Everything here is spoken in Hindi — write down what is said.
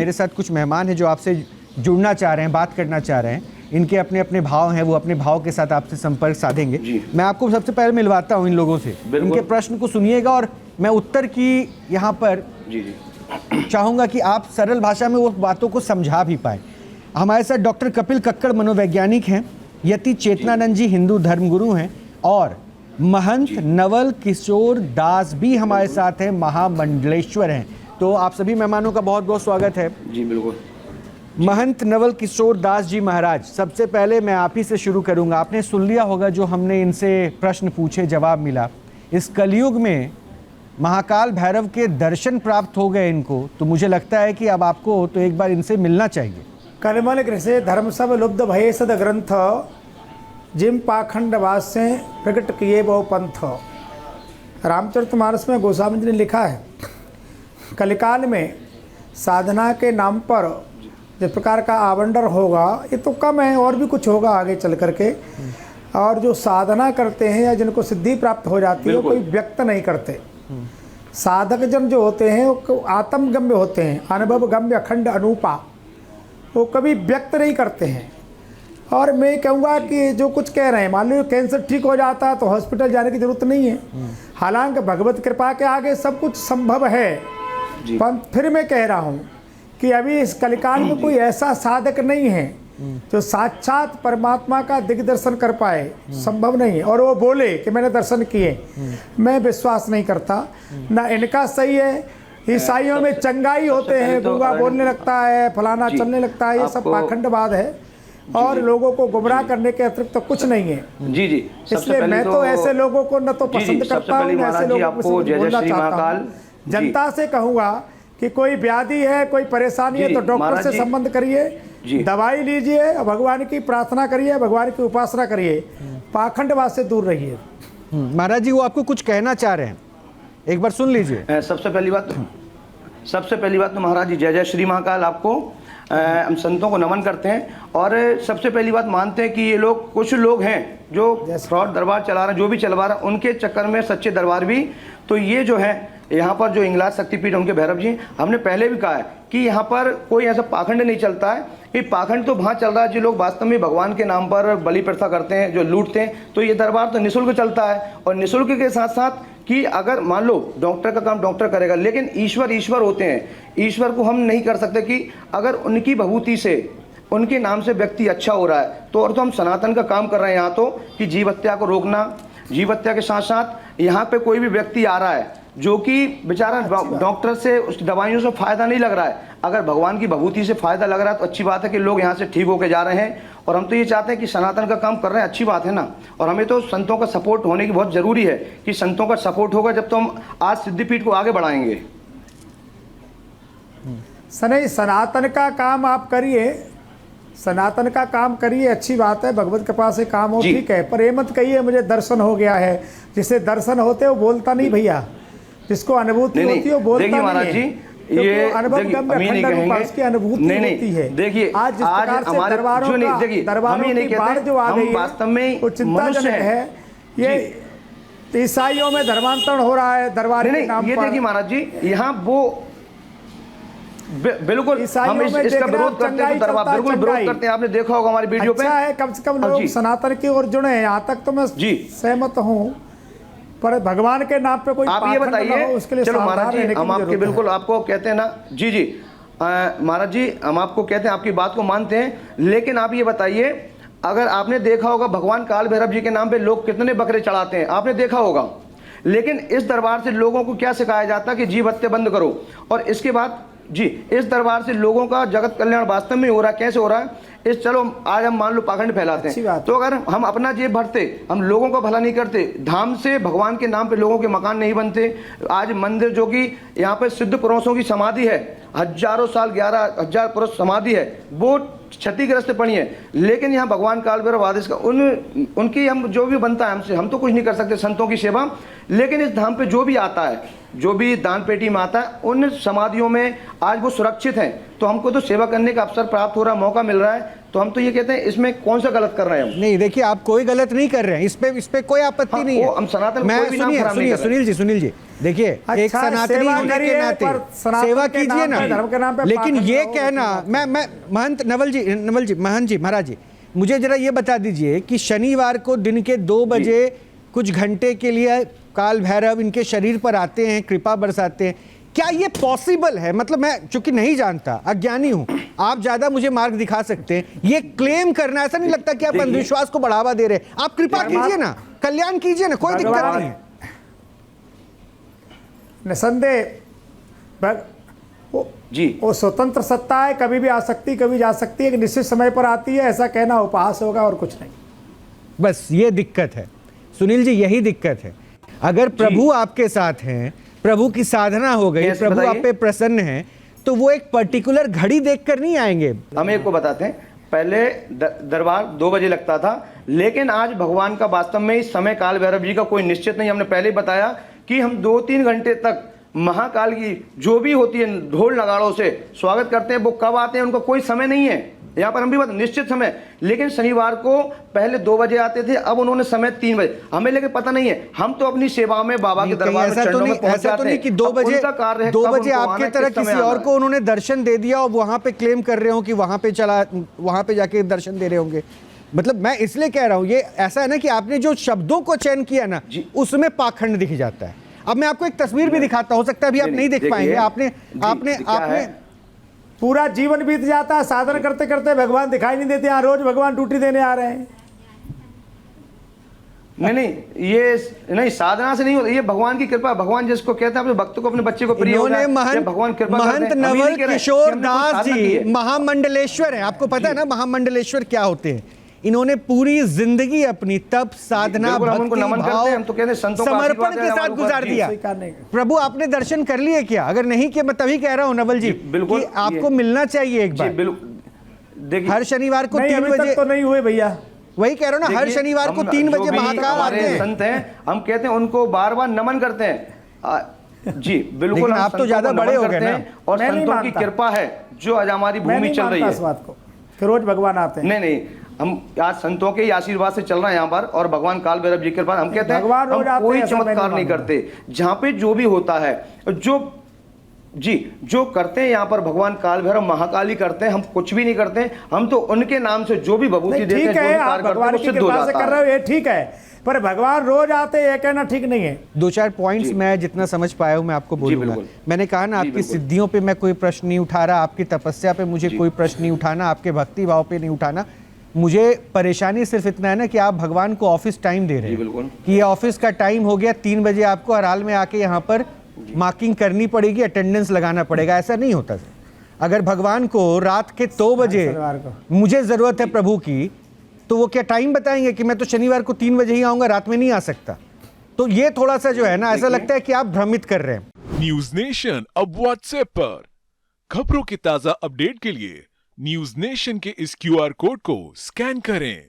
मेरे साथ कुछ मेहमान हैं जो आपसे जुड़ना चाह रहे हैं, बात करना चाह रहे हैं। इनके अपने अपने भाव हैं, वो अपने भाव के साथ आपसे संपर्क साधेंगे। मैं आपको सबसे पहले मिलवाता हूं इन लोगों से, इनके प्रश्न को सुनिएगा और मैं उत्तर की यहाँ पर चाहूँगा कि आप सरल भाषा में वो बातों को समझा भी पाए। हमारे साथ डॉक्टर कपिल कक्कड़ मनोवैज्ञानिक हैं, यति चेतनानंद जी हिंदू धर्मगुरु हैं और महंत नवल किशोर दास भी हमारे साथ हैं, महामंडलेश्वर हैं। तो आप सभी मेहमानों का बहुत बहुत स्वागत है। जी बिल्कुल। महंत नवल किशोर दास जी महाराज, सबसे पहले मैं आप ही से शुरू करूंगा। आपने सुन लिया होगा जो हमने इनसे प्रश्न पूछे, जवाब मिला। इस कलयुग में महाकाल भैरव के दर्शन प्राप्त हो गए इनको, तो मुझे लगता है कि अब आपको तो एक बार इनसे मिलना चाहिए। कलमल गृहे धर्म सब लुब्ध भये सद ग्रंथ, जिम पाखंड वास्य प्रकट किए वो पंथ। रामचरितमानस में गोस्वामी जी ने लिखा है, कलिकाल में साधना के नाम पर जिस प्रकार का आवंडर होगा, ये तो कम है, और भी कुछ होगा आगे चल करके। और जो साधना करते हैं या जिनको सिद्धि प्राप्त हो जाती है, वो कोई व्यक्त नहीं करते। साधक जन जो होते हैं वो आत्मगम्य होते हैं, अनुभव गम्य अखंड अनूपा, वो कभी व्यक्त नहीं करते हैं। और मैं कहूँगा कि जो कुछ कह रहे हैं, मान लो कैंसर ठीक हो जाता है तो हॉस्पिटल जाने की जरूरत नहीं है। हालांकि भगवत कृपा के आगे सब कुछ संभव है, पर फिर मैं कह रहा हूँ कि अभी इस कलिकाल में कोई ऐसा साधक नहीं है जो साक्षात परमात्मा का दिग्दर्शन कर पाए, संभव नहीं है। और वो बोले कि मैंने दर्शन किए, मैं विश्वास नहीं करता। ना इनका सही है, ईसाइयों में चंगाई होते हैं, गूंगा बोलने लगता है, फलाना चलने लगता है, ये सब पाखंडवाद है और लोगों को गुमराह करने के अतिरिक्त तो कुछ नहीं है। जी जी। इसलिए मैं तो ऐसे लोगों को न तो पसंद करता हूँ, ऐसे लोगों को बोलना चाहता हूँ। जनता से कहूँगा कि कोई व्याधि है, कोई परेशानी है तो डॉक्टर से संबंध करिए, दवाई लीजिए, भगवान की प्रार्थना करिए, भगवान की उपासना करिए, पाखंडवाद से दूर रहिए। महाराज जी वो आपको कुछ कहना चाह रहे हैं, एक बार सुन लीजिए। सबसे पहली बात तो महाराज जी जय जय श्री महाकाल। आपको हम संतों को नमन करते हैं और सबसे पहली बात मानते हैं कि ये लोग, कुछ लोग हैं जो फ्रॉड दरबार चला रहे हैं, जो भी चलवा रहे हैं, उनके चक्कर में सच्चे दरबार भी। तो ये जो है यहाँ पर जो इंगलाज शक्तिपीठ उनके भैरव जी, हमने पहले भी कहा है कि यहाँ पर कोई ऐसा पाखंड नहीं चलता है। ये पाखंड तो वहाँ चल रहा है जो लोग वास्तव में भगवान के नाम पर बलि प्रथा करते हैं, जो लूटते हैं। तो ये दरबार तो निःशुल्क चलता है और निःशुल्क के साथ साथ कि अगर मान लो डॉक्टर का काम डॉक्टर करेगा, लेकिन ईश्वर होते हैं। ईश्वर को हम नहीं कर सकते कि अगर उनकी भभूति से, उनके नाम से व्यक्ति अच्छा हो रहा है तो, और तो हम सनातन का काम कर रहे हैं यहाँ तो, कि जीव हत्या को रोकना। जीव हत्या के साथ साथ यहाँ पे कोई भी व्यक्ति आ रहा है जो कि बेचारा डॉक्टर से, उस दवाइयों से फायदा नहीं लग रहा है, अगर भगवान की भभूति से फायदा लग रहा है तो अच्छी बात है कि लोग यहाँ से ठीक होके जा रहे हैं। और हम तो ये चाहते हैं कि सनातन का काम कर रहे हैं, अच्छी बात है ना। और हमें तो संतों का सपोर्ट होने की बहुत जरूरी है कि संतों का सपोर्ट होगा जब तो हम आज सिद्धिपीठ को आगे बढ़ाएंगे। सनातन का काम आप करिए, सनातन का काम करिए, अच्छी बात है, भगवत कृपा से काम हो, ठीक है। पर ये मत कहिए मुझे दर्शन हो गया है। जिसे दर्शन होते वो बोलता नहीं भैया, जिसको अनुभूति होती है वो बोलता नहीं। महाराज जी ये अनुभव की अनुभूति होती है। देखिए आज हमारे दरबारों की बाढ़ जो आ गई वास्तव में वो चिंताजनक है। ये ईसाइयों में धर्मांतरण हो रहा है दरबार के नाम पर। ये देखिए महाराज जी, यहाँ वो बिल्कुल हम इसका विरोध करते हैं, तो दरबार बिल्कुल विरोध करते हैं। आपने देखा होगा हमारी वीडियो पे। अच्छा है कम से कम लोग सनातन की ओर जुड़े हैं, यहाँ तक तो मैं सहमत हूँ, पर भगवान के नाम पे कोई आप ये बताइए। उसके लिए चलो महाराज जी हम आपके बिल्कुल आपको कहते हैं ना, जी जी महाराज जी हम आपको कहते हैं, आपकी बात को मानते हैं। लेकिन आप ये बताइए, अगर आपने देखा होगा भगवान काल भैरव जी के नाम पे लोग कितने बकरे चढ़ाते हैं, आपने देखा होगा। लेकिन इस दरबार से लोगों को क्या सिखाया जाता है कि जीव हत्या बंद करो। और इसके बाद जी इस दरबार से लोगों का जगत कल्याण वास्तव में हो रहा है। कैसे हो रहा है? इस चलो आज हम मान लो पाखंड फैलाते हैं, तो अगर हम अपना जेब भरते, हम लोगों का भला नहीं करते, धाम से भगवान के नाम पे लोगों के मकान नहीं बनते। आज मंदिर जो कि यहाँ पे सिद्ध पुरुषों की समाधि है, हजारों साल 11,000 पुरुष समाधि है, वो क्षतिग्रस्त पड़ी है। लेकिन यहाँ भगवान काल भैरव आदेश का उनकी हम जो भी बनता है हमसे, हम तो कुछ नहीं कर सकते संतों की सेवा। लेकिन इस धाम पे जो भी आता है, जो भी दान पेटी में आता है, उन समाधियों में आज वो सुरक्षित हैं। तो हमको तो सेवा करने का अवसर प्राप्त हो रहा है, मौका मिल रहा है। तो हम तो ये कहते हैं इसमें कौन सा गलत कर रहे हैं हम? नहीं देखिए, आप कोई गलत नहीं कर रहे हैं, इस पे कोई आपत्ति हाँ, नहीं है। हम सनातन को मैं कोई भी नाम खराब नहीं कर रहे। सुनील जी देखिए, एक अच्छा, सनातनी सेवा होने के करिए, नाते पर सनातन सेवा के कीजिए नाम ना, पे, धर्म के नाम पे लेकिन पाखंड ये रहो, कहना, मैं महंत नवल जी महाराज जी, मुझे जरा ये बता दीजिए कि शनिवार को दिन के 2 बजे कुछ घंटे के लिए काल भैरव इनके शरीर पर आते हैं, कृपा बरसाते हैं, क्या ये पॉसिबल है? मतलब मैं चूंकि नहीं जानता, अज्ञानी हूं, आप ज्यादा मुझे मार्ग दिखा सकते हैं। ये क्लेम करना, ऐसा नहीं लगता कि आप अंधविश्वास को बढ़ावा दे रहे हैं? आप कृपा कीजिए ना, कल्याण कीजिए ना, कोई दिक्कत नहीं है। निसंदेह जी, वो स्वतंत्र सत्ता है, कभी भी आ सकती, कभी जा सकती है, एक निश्चित समय पर आती है, ऐसा कहना उपहास होगा और कुछ नहीं। बस ये दिक्कत है सुनील जी, यही दिक्कत है। अगर प्रभु आपके साथ हैं, प्रभु की साधना हो गई, प्रभु आप पे प्रसन्न हैं, तो वो एक पर्टिकुलर घड़ी देखकर नहीं आएंगे। हम एक को बताते हैं, पहले दरबार 2 बजे लगता था, लेकिन आज भगवान का वास्तव में इस समय काल भैरव जी का कोई निश्चित नहीं। हमने पहले बताया कि हम 2-3 घंटे तक महाकाल की जो भी होती है ढोल नगाड़ों से स्वागत करते हैं। वो कब आते हैं उनका कोई समय नहीं है, यहाँ पर हम भी बात निश्चित समय। लेकिन शनिवार को पहले 2 बजे आते थे, अब उन्होंने समय 3 बजे। हमें लेकिन पता नहीं है, हम तो अपनी सेवा में बाबा के दरबार में चरणों में पहुंच जाते हैं। कि 2 बजे आपके तरह किसी और को उन्होंने दर्शन दे दिया और वहां पे क्लेम कर रहे हो कि वहां पे जाके दर्शन दे रहे होंगे। मतलब मैं इसलिए कह रहा हूं, ये ऐसा है ना कि आपने जो शब्दों को चयन किया ना, उसमें पाखंड दिख जाता है। अब मैं आपको एक तस्वीर भी दिखाता, हो सकता है अभी आप नहीं देख पाएंगे। आपने पूरा जीवन बीत जाता है साधन करते करते, भगवान दिखाई नहीं देते। यहाँ रोज भगवान ड्यूटी देने आ रहे हैं। नहीं, ये नहीं, साधना से नहीं होता, ये भगवान की कृपा। भगवान जिसको कहते हैं अपने भक्त को, अपने बच्चे को प्रिय हो जाए, भगवान कृपा करते महंत हैं। नवल किशोर दास जी महामंडलेश्वर है। आपको पता है ना महामंडलेश्वर क्या होते हैं? इन्होंने पूरी जिंदगी अपनी तप साधना भक्ति भाव समर्पण के साथ गुजार दिया। प्रभु आपने दर्शन कर लिए क्या? अगर नहीं किया, मैं तभी कह रहा हूं नवल जी कि आपको मिलना चाहिए एक बार। हर शनिवार को 3 बजे तो नहीं हुए भैया, वही कह रहा हूं ना, हर शनिवार को 3 बजे महाकाल आते हैं। संत हैं, हम कहते हैं उनको बार बार नमन करते हैं। जी बिल्कुल, आप तो ज्यादा बड़े हो गए ना। और संतों की कृपा है जो आज हमारी भूमि चल रही है। इस बात को कि रोज भगवान आते हैं, नहीं, हम आज संतों के आशीर्वाद से चल रहे हैं यहाँ पर, और भगवान काल भैरव जी के कृपा। हम कहते हैं हम कोई चमत्कार नहीं करते, जहाँ पे जो भी होता है, जो करते हैं यहाँ पर भगवान काल भैरव महाकाली करते हैं। हम कुछ भी नहीं करते, हम तो उनके नाम से जो भी विभूति देते हैं, जो भी कार्य करते हैं, वो सिद्ध हो जाता है। कर रहे हो ये ठीक है, पर भगवान रोज आते हैं, ये कहना ठीक नहीं है। 2-4 पॉइंट्स मैं जितना समझ पाया हूं मैं आपको बोलूंगा। मैंने कहा ना, आपकी सिद्धियों पे मैं कोई प्रश्न नहीं उठा रहा, आपकी तपस्या पे मुझे कोई प्रश्न नहीं उठाना, आपके भक्ति भाव पे नहीं उठाना। मुझे परेशानी सिर्फ इतना है ना कि आप भगवान को ऑफिस टाइम दे रहे हैं कि ये ऑफिस का टाइम हो गया, 3 बजे आपको हर हाल में आके यहाँ पर मार्किंग करनी पड़ेगी, अटेंडेंस लगाना पड़ेगा। ऐसा नहीं होता। अगर भगवान को रात के 2 बजे मुझे जरूरत है प्रभु की, तो वो क्या टाइम बताएंगे कि मैं तो शनिवार को 3 बजे ही आऊंगा, रात में नहीं आ सकता? तो ये थोड़ा सा जो है ना, ऐसा लगता है कि आप भ्रमित कर रहे हैं। न्यूज नेशन अब व्हाट्सएप पर खबरों की ताजा अपडेट के लिए न्यूज नेशन के इस QR कोड को स्कैन करें।